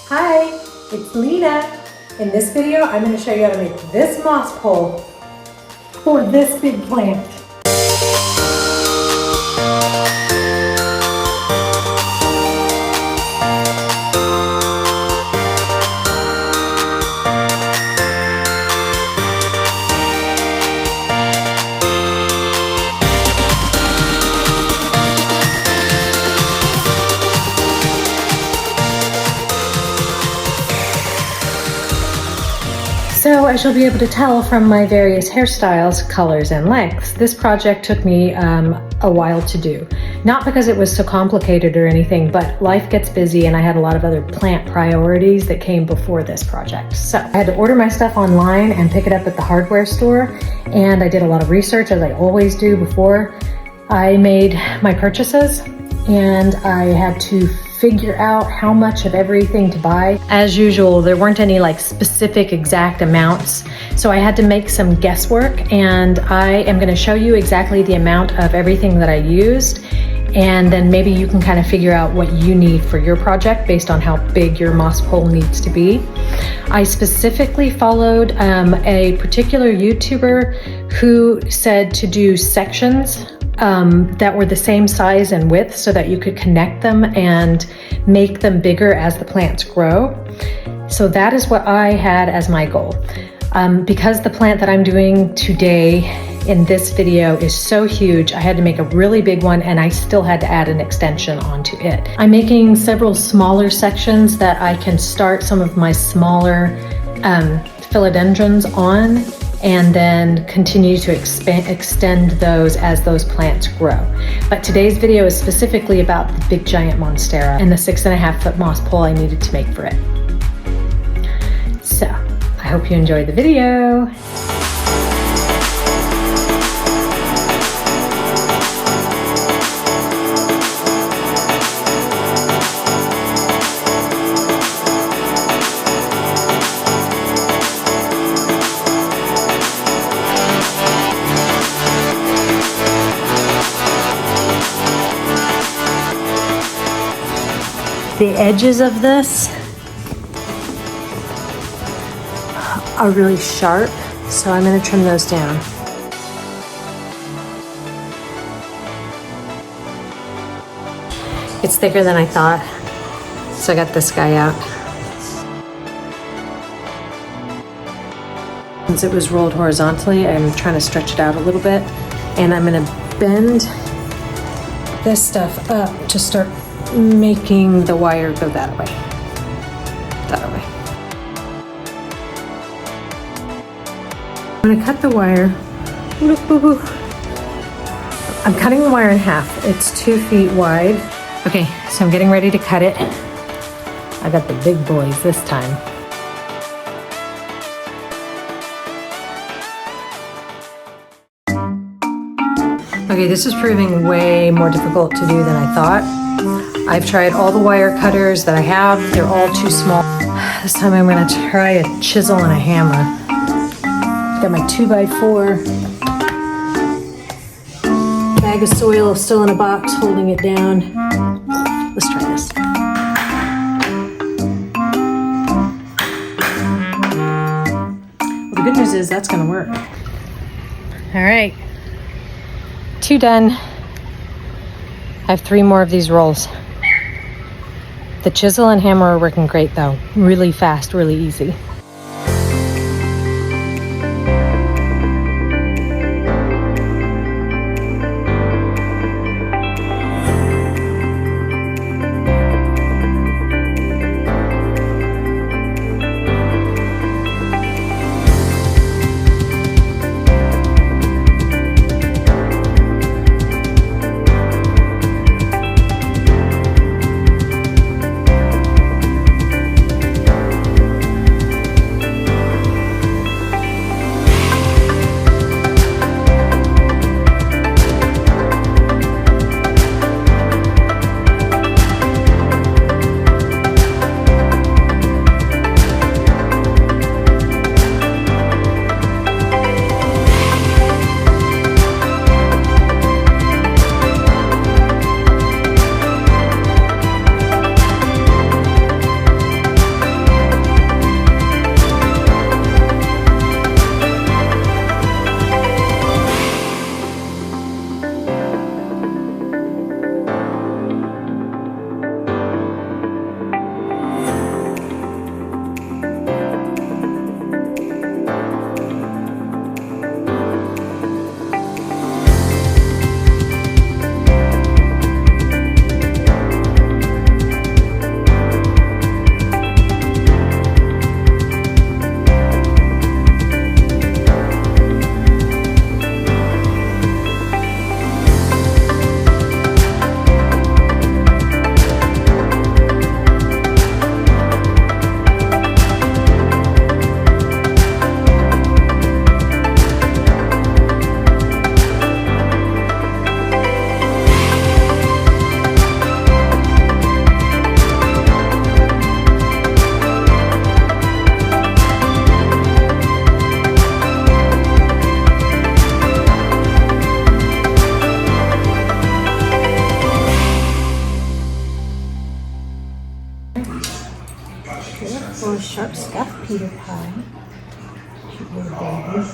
Hi, it's Lena. In this video, I'm going to show you how to make this moss pole for this big plant. So as you'll be able to tell from my various hairstyles, colors, and lengths, this project took me a while to do. Not because it was so complicated or anything, but life gets busy and I had a lot of other plant priorities that came before this project. So I had to order my stuff online and pick it up at the hardware store, and I did a lot of research, as I always do before I made my purchases, and I had to figure out how much of everything to buy. As usual, there weren't any like specific exact amounts, so I had to make some guesswork, and I am going to show you exactly the amount of everything that I used, and then maybe you can kind of figure out what you need for your project based on how big your moss pole needs to be. I specifically followed a particular YouTuber who said to do sections that were the same size and width so that you could connect them and make them bigger as the plants grow. So that is what I had as my goal. Because the plant that I'm doing today in this video is so huge, I had to make a really big one, and I still had to add an extension onto it. I'm making several smaller sections that I can start some of my smaller philodendrons on, and then continue to extend those as those plants grow. But today's video is specifically about the big giant monstera and the 6.5 foot moss pole I needed to make for it. So I hope you enjoyed the video. The edges of this are really sharp, so I'm going to trim those down. It's thicker than I thought, so I got this guy out. Since it was rolled horizontally, I'm trying to stretch it out a little bit, and I'm going to bend this stuff up to start making the wire go that way. That way. I'm going to cut the wire. I'm cutting the wire in half. It's 2 feet wide. Okay, so I'm getting ready to cut it. I got the big boys this time. Okay, this is proving way more difficult to do than I thought. I've tried all the wire cutters that I have. They're all too small. This time I'm going to try a chisel and a hammer. Got my 2x4. Bag of soil still in a box holding it down. Let's try this. Well, the good news is that's going to work. All right. 2 done. I have 3 more of these rolls. The chisel and hammer are working great though. Really fast, really easy. Little sharp stuff, Peter Pie. Cute little baby.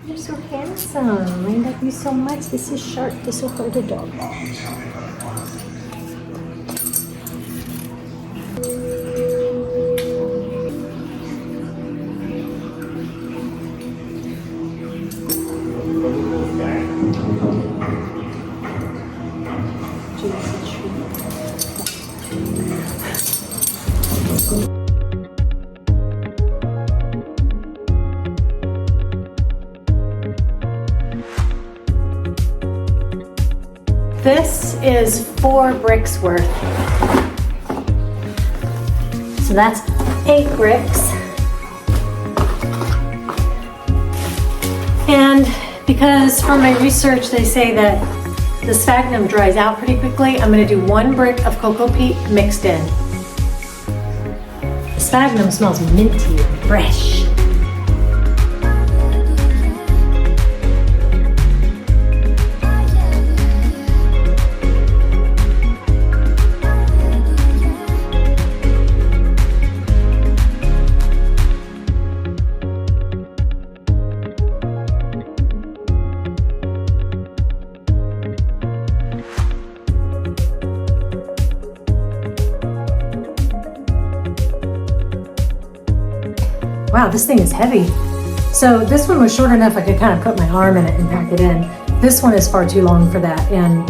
You're so handsome. I love you so much. This is Shark. This will hold a dog. This is 4 bricks worth. So that's 8 bricks. And because from my research they say that the sphagnum dries out pretty quickly, I'm gonna do 1 brick of cocoa peat mixed in. The sphagnum smells minty and fresh. Wow, this thing is heavy. So this one was short enough I could kind of put my arm in it and pack it in. This one is far too long for that, and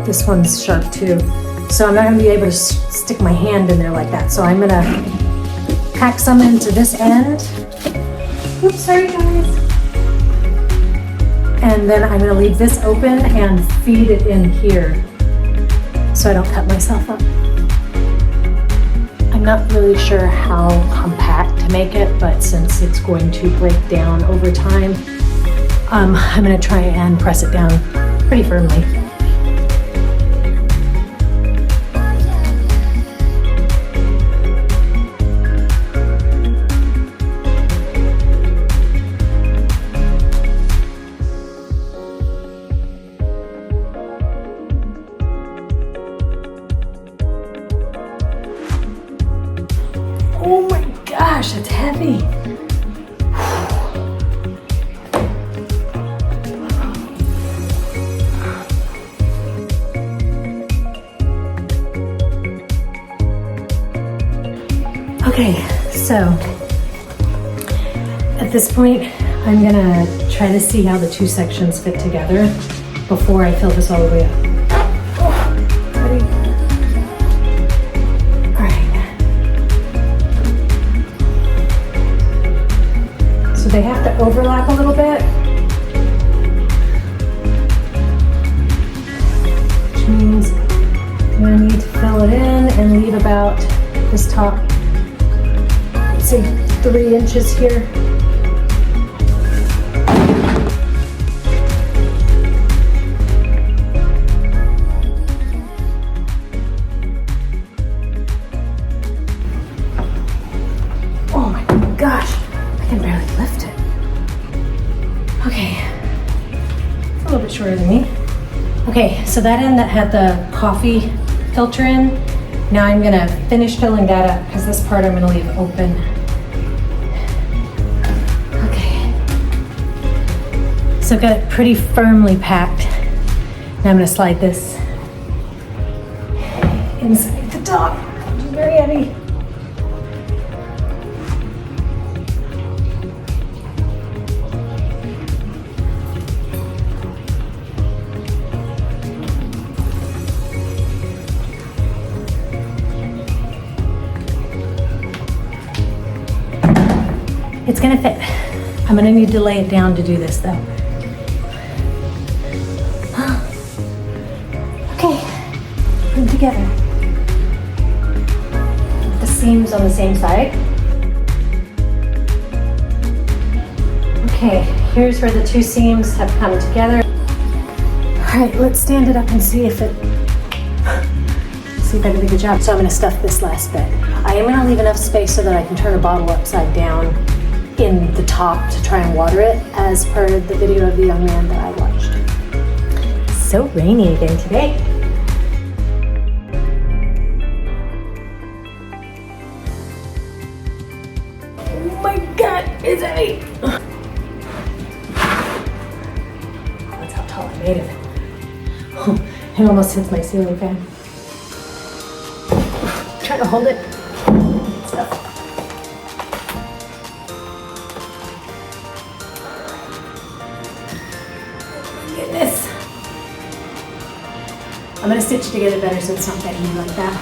this one's sharp too. So I'm not gonna be able to stick my hand in there like that. So I'm gonna pack some into this end. Oops, sorry guys. And then I'm gonna leave this open and feed it in here so I don't cut myself up. I'm not really sure how compact to make it, but since it's going to break down over time, I'm going to try and press it down pretty firmly. Oh my gosh, it's heavy. Okay, so at this point, I'm gonna try to see how the 2 sections fit together before I fill this all the way up. They have to overlap a little bit, which means I'm going to need to fill it in and leave about this top, let's say 3 inches here. Oh my gosh, I can barely lift it. Okay, it's a little bit shorter than me. Okay, so that end that had the coffee filter in, now I'm gonna finish filling that up because this part I'm gonna leave open. Okay, so I've got it pretty firmly packed. Now I'm gonna slide this inside the top, which is very heavy. It's gonna fit. I'm gonna need to lay it down to do this though. Okay, put them together. The seams on the same side. Okay, here's where the 2 seams have come together. All right, let's stand it up and see if I did a good job. So I'm gonna stuff this last bit. I am gonna leave enough space so that I can turn a bottle upside down in the top to try and water it, as per the video of the young man that I watched. So rainy again today. It almost hits my ceiling fan. Trying to hold it. Stuff. Goodness. I'm gonna stitch it together better so it's not bending like that.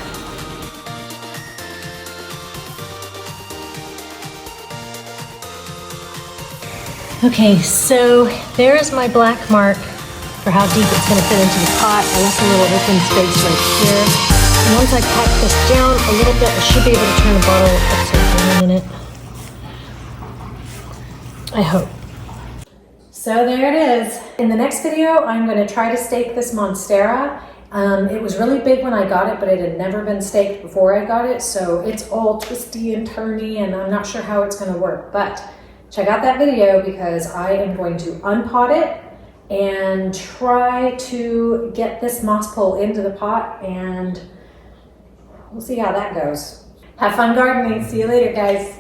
Okay, so there's my black mark for how deep it's gonna fit into the pot. I left a little open space right here. And once I pat this down a little bit, I should be able to turn the bottle upside down in it. I hope. So there it is. In the next video, I'm gonna try to stake this Monstera. It was really big when I got it, but it had never been staked before I got it, so it's all twisty and turny, and I'm not sure how it's gonna work, but check out that video because I am going to unpot it and try to get this moss pole into the pot, and we'll see how that goes. Have fun gardening. See you later, guys.